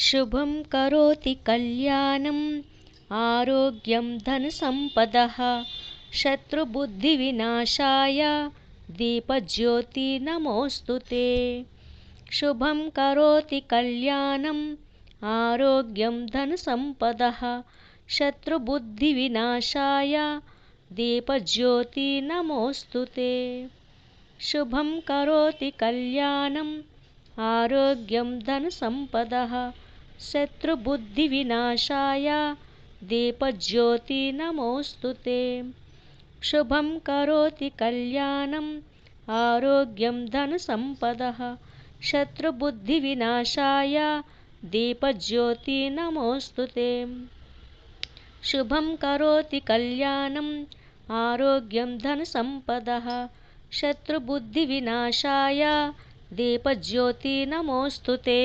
शुभं करोति कल्याणम् आरोग्यं धनसम्पदः शत्रुबुद्धिविनाशाय दीपज्योति नमोऽस्तुते। शुभं करोति कल्याणम् आरोग्यं धनसम्पदः शत्रुबुद्धिविनाशाय दीपज्योति नमोऽस्तुते। शुभं करोति कल्याणम् आरोग्यं धनसम्पदः शत्रुबुद्धिविनाशाय दीपज्योति नमोऽस्तुते। शुभं करोति कल्याणम् आरोग्यं धनसम्पदः शत्रुबुद्धिविनाशाय दीपज्योति नमोऽस्तुते। शुभं करोति कल्याणम् आरोग्यं धनसम्पदः शत्रुबुद्धिविनाशाय दीपज्योति नमोऽस्तुते।